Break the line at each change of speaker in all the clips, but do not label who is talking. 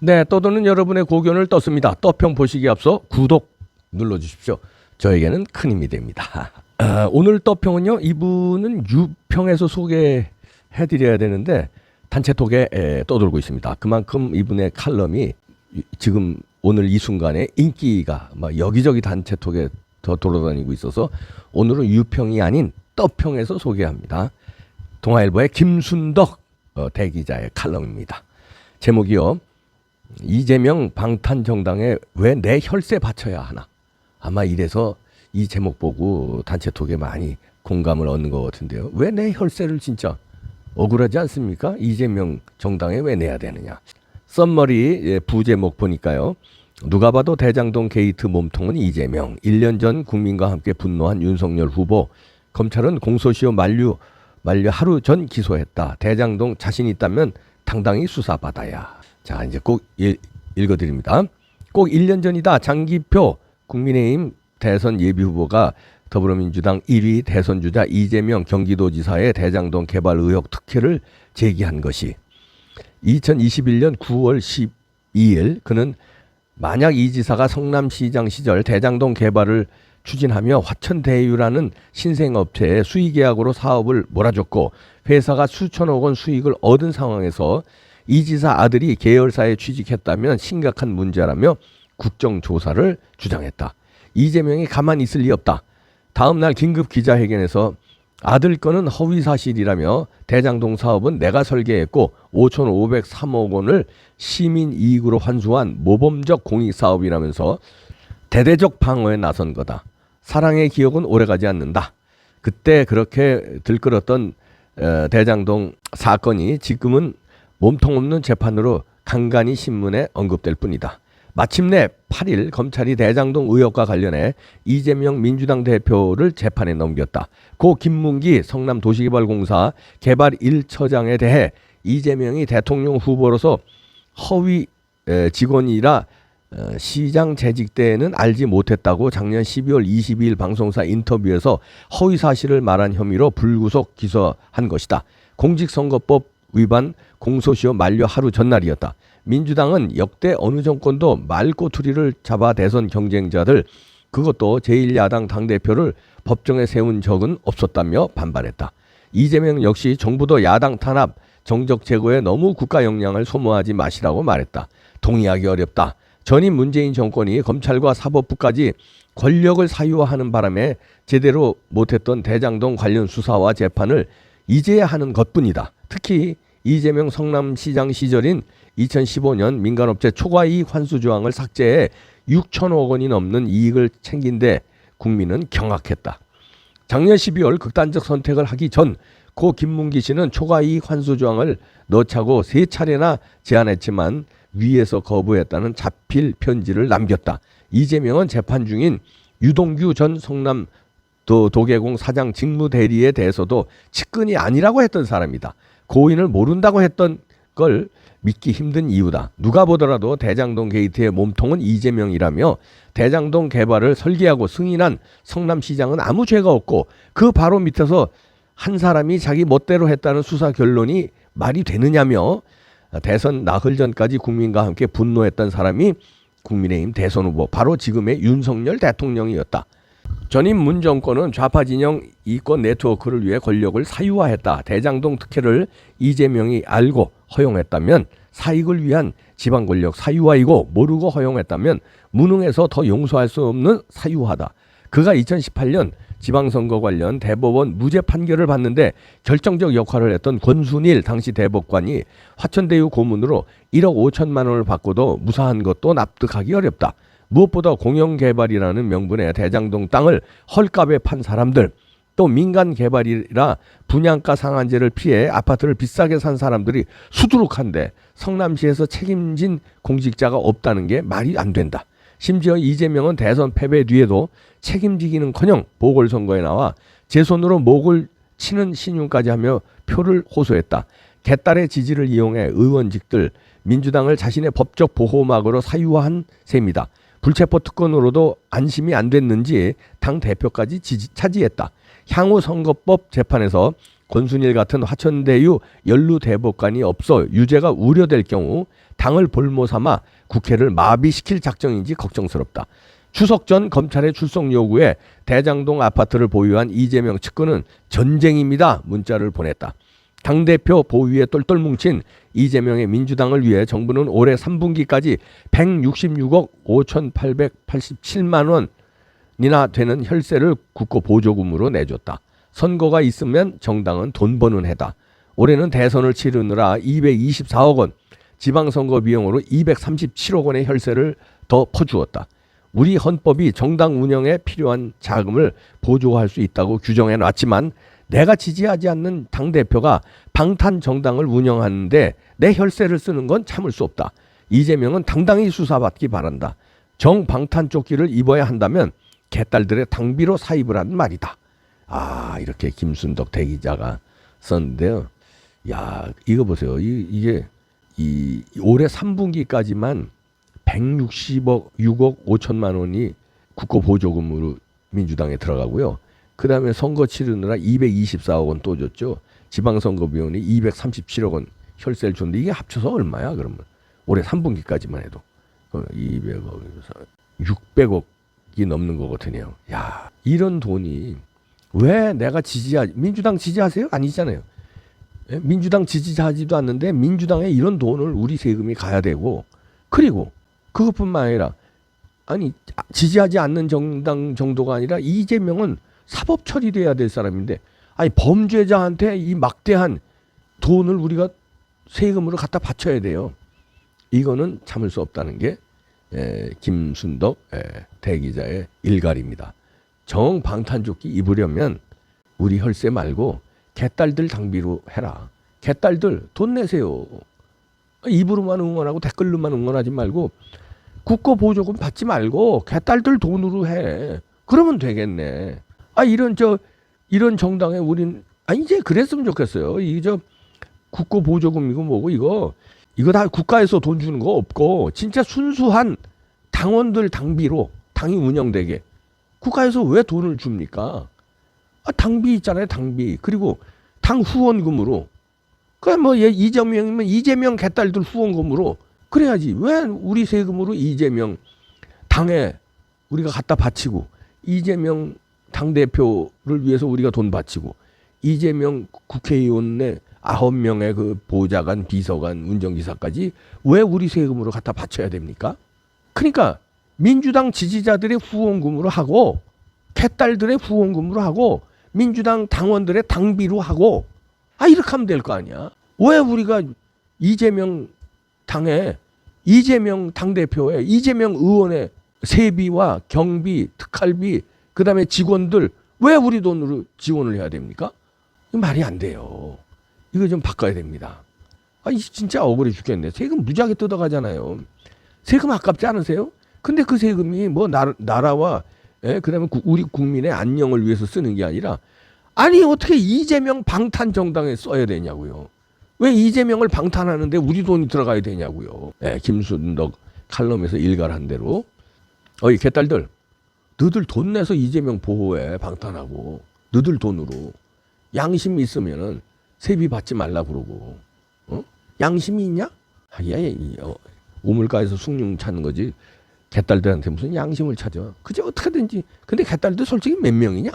네, 떠도는 여러분의 고견을 떴습니다. 떠평 보시기에 앞서 구독 눌러주십시오. 저에게는 큰 힘이 됩니다. 오늘 떠평은요, 이분은 유평에서 소개해드려야 되는데 단체톡에 떠돌고 있습니다. 그만큼 이분의 칼럼이 지금 오늘 이 순간에 인기가 막 여기저기 단체톡에 더 돌아다니고 있어서 오늘은 유평이 아닌 떠평에서 소개합니다. 동아일보의 김순덕 대기자의 칼럼입니다. 제목이요. 이재명 방탄정당에 왜 내 혈세 바쳐야 하나. 아마 이래서 이 제목 보고 단체톡에 많이 공감을 얻는 것 같은데요. 왜 내 혈세를 진짜 억울하지 않습니까? 이재명 정당에 왜 내야 되느냐. 썸머리 부제목 보니까요. 누가 봐도 대장동 게이트 몸통은 이재명. 1년 전 국민과 함께 분노한 윤석열 후보. 검찰은 공소시효 만료 하루 전 기소했다. 대장동 자신 있다면 당당히 수사받아야. 자, 이제 꼭 읽어드립니다. 꼭 1년 전이다. 장기표 국민의힘 대선 예비후보가 더불어민주당 1위 대선주자 이재명 경기도지사의 대장동 개발 의혹 특혜를 제기한 것이 2021년 9월 12일 그는 만약 이 지사가 성남시장 시절 대장동 개발을 추진하며 화천대유라는 신생업체에 수의계약으로 사업을 몰아줬고 회사가 수천억 원 수익을 얻은 상황에서 이 지사 아들이 계열사에 취직했다면 심각한 문제라며 국정조사를 주장했다. 이재명이 가만히 있을 리 없다. 다음 날 긴급 기자회견에서 아들 건은 허위사실이라며 대장동 사업은 내가 설계했고 5,503억 원을 시민 이익으로 환수한 모범적 공익사업이라면서 대대적 방어에 나선 거다. 사랑의 기억은 오래가지 않는다. 그때 그렇게 들끓었던 대장동 사건이 지금은 몸통 없는 재판으로 간간히 신문에 언급될 뿐이다. 마침내 8일 검찰이 대장동 의혹과 관련해 이재명 민주당 대표를 재판에 넘겼다. 고 김문기 성남도시개발공사 개발 1처장에 대해 이재명이 대통령 후보로서 허위 직원이라 시장 재직 때에는 알지 못했다고 작년 12월 22일 방송사 인터뷰에서 허위 사실을 말한 혐의로 불구속 기소한 것이다. 공직선거법 위반 공소시효 만료 하루 전날이었다. 민주당은 역대 어느 정권도 말꼬투리를 잡아 대선 경쟁자들 그것도 제1야당 당대표를 법정에 세운 적은 없었다며 반발했다. 이재명 역시 정부도 야당 탄압, 정적 제거에 너무 국가 역량을 소모하지 마시라고 말했다. 동의하기 어렵다. 전임 문재인 정권이 검찰과 사법부까지 권력을 사유화하는 바람에 제대로 못했던 대장동 관련 수사와 재판을 이제야 하는 것뿐이다. 특히 이재명 성남시장 시절인 2015년 민간업체 초과이익 환수 조항을 삭제해 6천억 원이 넘는 이익을 챙긴 데 국민은 경악했다. 작년 12월 극단적 선택을 하기 전 고 김문기 씨는 초과이익 환수 조항을 넣자고 3차례나 제안했지만 위에서 거부했다는 자필 편지를 남겼다. 이재명은 재판 중인 유동규 전 성남 도계공 사장 직무대리에 대해서도 측근이 아니라고 했던 사람이다. 고인을 모른다고 했던 걸 믿기 힘든 이유다. 누가 보더라도 대장동 게이트의 몸통은 이재명이라며 대장동 개발을 설계하고 승인한 성남시장은 아무 죄가 없고 그 바로 밑에서 한 사람이 자기 멋대로 했다는 수사 결론이 말이 되느냐며 대선 나흘 전까지 국민과 함께 분노했던 사람이 국민의힘 대선 후보 바로 지금의 윤석열 대통령이었다. 전임 문 정권은 좌파 진영 이권 네트워크를 위해 권력을 사유화했다. 대장동 특혜를 이재명이 알고 허용했다면 사익을 위한 지방 권력 사유화이고 모르고 허용했다면 무능해서 더 용서할 수 없는 사유화다. 그가 2018년 지방선거 관련 대법원 무죄 판결을 받는데 결정적 역할을 했던 권순일 당시 대법관이 화천대유 고문으로 1억 5천만 원을 받고도 무사한 것도 납득하기 어렵다. 무엇보다 공영개발이라는 명분에 대장동 땅을 헐값에 판 사람들 또 민간개발이라 분양가 상한제를 피해 아파트를 비싸게 산 사람들이 수두룩한데 성남시에서 책임진 공직자가 없다는 게 말이 안 된다. 심지어 이재명은 대선 패배 뒤에도 책임지기는커녕 보궐선거에 나와 제 손으로 목을 치는 신용까지 하며 표를 호소했다. 개딸의 지지를 이용해 의원직들 민주당을 자신의 법적 보호막으로 사유화한 셈이다. 불체포 특권으로도 안심이 안 됐는지 당 대표까지 차지했다. 향후 선거법 재판에서 권순일 같은 화천대유 연루대법관이 없어 유죄가 우려될 경우 당을 볼모 삼아 국회를 마비시킬 작정인지 걱정스럽다. 추석 전 검찰의 출석 요구에 대장동 아파트를 보유한 이재명 측근은 전쟁입니다 문자를 보냈다. 당대표 보위에 똘똘 뭉친 이재명의 민주당을 위해 정부는 올해 3분기까지 166억 5,887만 원이나 되는 혈세를 국고 보조금으로 내줬다. 선거가 있으면 정당은 돈 버는 해다. 올해는 대선을 치르느라 224억 원, 지방선거 비용으로 237억 원의 혈세를 더 퍼주었다. 우리 헌법이 정당 운영에 필요한 자금을 보조할 수 있다고 규정해 놨지만 내가 지지하지 않는 당대표가 방탄 정당을 운영하는데 내 혈세를 쓰는 건 참을 수 없다. 이재명은 당당히 수사받기 바란다. 정방탄 조끼를 입어야 한다면 개딸들의 당비로 사입을 하는 말이다. 이렇게 김순덕 대기자가 썼는데요. 야, 이거 보세요. 이게 올해 3분기까지만 160억 6억 5천만 원이 국고 보조금으로 민주당에 들어가고요. 그 다음에 선거 치르느라 224억 원 또 줬죠. 지방선거 비용이 237억 원 혈세를 줬는데 이게 합쳐서 얼마야 그러면? 올해 3분기까지만 해도 200억, 600억이 넘는 거거든요. 야, 이런 돈이 왜 내가 민주당 지지하세요? 아니잖아요. 민주당 지지하지도 않는데 민주당에 이런 돈을 우리 세금이 가야 되고, 그리고 그것뿐만 아니라 지지하지 않는 정당 정도가 아니라 이재명은 사법 처리돼야 될 사람인데 범죄자한테 이 막대한 돈을 우리가 세금으로 갖다 바쳐야 돼요. 이거는 참을 수 없다는 게 김순덕 대기자의 일갈입니다. 정방탄조끼 입으려면 우리 혈세 말고 개딸들 당비로 해라. 개딸들 돈 내세요. 입으로만 응원하고 댓글로만 응원하지 말고 국고 보조금 받지 말고 개딸들 돈으로 해. 그러면 되겠네. 이런 정당에 우린 이제 그랬으면 좋겠어요. 국고 보조금이고 뭐고 이거 다 국가에서 돈 주는 거 없고 진짜 순수한 당원들 당비로 당이 운영되게 국가에서 왜 돈을 줍니까? 당비 있잖아요, 당비. 그리고 당 후원금으로. 이재명이면 이재명 개딸들 후원금으로 그래야지. 왜 우리 세금으로 이재명 당에 우리가 갖다 바치고 이재명 당대표를 위해서 우리가 돈 바치고 이재명 국회의원의 9명의 그 보좌관, 비서관, 운전기사까지 왜 우리 세금으로 갖다 바쳐야 됩니까? 그러니까 민주당 지지자들의 후원금으로 하고 개딸들의 후원금으로 하고 민주당 당원들의 당비로 하고 이렇게 하면 될 거 아니야. 왜 우리가 이재명 당에 이재명 당대표에 이재명 의원의 세비와 경비, 특활비, 그다음에 직원들 왜 우리 돈으로 지원을 해야 됩니까? 말이 안 돼요. 이거 좀 바꿔야 됩니다. 진짜 억울해 죽겠네. 세금 무지하게 뜯어가잖아요. 세금 아깝지 않으세요? 근데 그 세금이 나라와 그다음에 우리 국민의 안녕을 위해서 쓰는 게 아니라 어떻게 이재명 방탄 정당에 써야 되냐고요. 왜 이재명을 방탄하는데 우리 돈이 들어가야 되냐고요. 김순덕 칼럼에서 일갈한 대로 개딸들 너들 돈 내서 이재명 보호해. 방탄하고 너들 돈으로. 양심이 있으면은 세비 받지 말라 그러고. 양심이 있냐? 우물가에서 숭늉 찾는 거지. 개딸들한테 무슨 양심을 찾아. 그저 어떻게든지. 근데 개딸들 솔직히 몇 명이냐?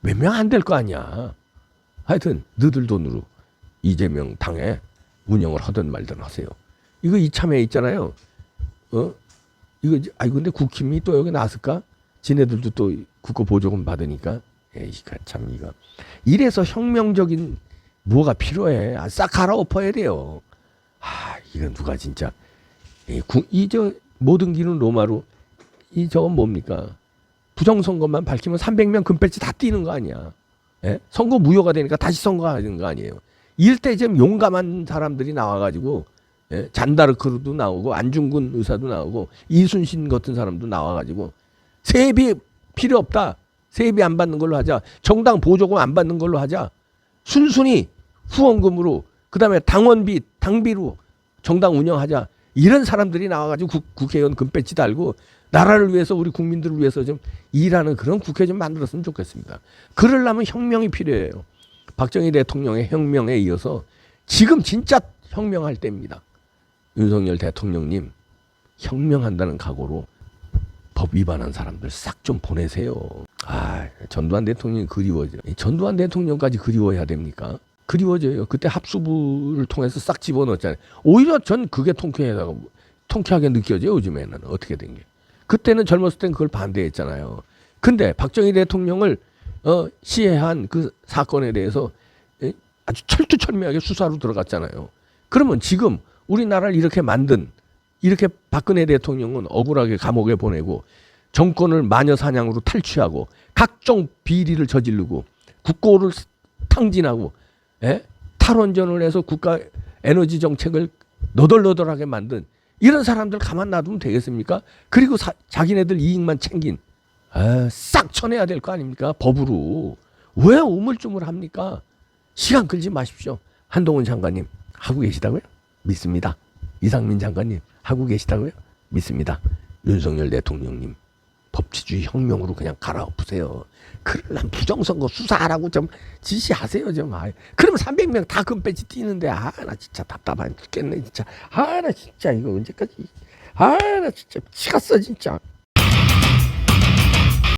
몇 명 안 될 거 아니야. 하여튼 너들 돈으로 이재명 당에 운영을 하든 말든 하세요. 이거 이참에 있잖아요. 근데 국힘이 또 여기 나왔을까? 지네들도 또 국고 보조금 받으니까. 참 이거. 이래서 혁명적인 뭐가 필요해. 싹 갈아엎어야 돼요. 이건 누가 진짜. 모든 길은 로마로. 저건 뭡니까? 부정선거만 밝히면 300명 금배지 다 뛰는 거 아니야. 선거 무효가 되니까 다시 선거하는 거 아니에요. 이때 좀 용감한 사람들이 나와가지고 잔다르크도 나오고 안중근 의사도 나오고 이순신 같은 사람도 나와가지고 세비 필요 없다. 세비 안 받는 걸로 하자. 정당 보조금 안 받는 걸로 하자. 순순히 후원금으로 그다음에 당원비, 당비로 정당 운영하자. 이런 사람들이 나와가지고 국회의원 금배지 달고 나라를 위해서 우리 국민들을 위해서 좀 일하는 그런 국회 좀 만들었으면 좋겠습니다. 그러려면 혁명이 필요해요. 박정희 대통령의 혁명에 이어서 지금 진짜 혁명할 때입니다. 윤석열 대통령님 혁명한다는 각오로 법 위반한 사람들 싹 좀 보내세요. 전두환 대통령이 그리워져요. 전두환 대통령까지 그리워야 됩니까? 그리워져요. 그때 합수부를 통해서 싹 집어넣었잖아요. 오히려 전 그게 통쾌하게 느껴져요. 요즘에는 어떻게 된 게. 그때는 젊었을 땐 그걸 반대했잖아요. 근데 박정희 대통령을 시해한 그 사건에 대해서 아주 철두철미하게 수사로 들어갔잖아요. 그러면 지금 우리나라를 이렇게 만든 이렇게 박근혜 대통령은 억울하게 감옥에 보내고 정권을 마녀사냥으로 탈취하고 각종 비리를 저지르고 국고를 탕진하고 탈원전을 해서 국가 에너지 정책을 너덜너덜하게 만든 이런 사람들 가만 놔두면 되겠습니까? 그리고 자기네들 이익만 챙긴 싹 쳐내야 될 거 아닙니까? 법으로. 왜 우물쭈물합니까? 시간 끌지 마십시오. 한동훈 장관님 하고 계시다고요? 믿습니다. 이상민 장관님 하고 계시다고요? 믿습니다. 윤석열 대통령님 법치주의 혁명으로 그냥 갈아엎으세요. 그러려면 부정선거 수사하라고 좀 지시하세요. 좀. 그러면 300명 다 금배지 뛰는데 나 진짜 답답한 죽겠네 진짜. 나 진짜 이거 언제까지. 나 진짜 미치겠어 진짜.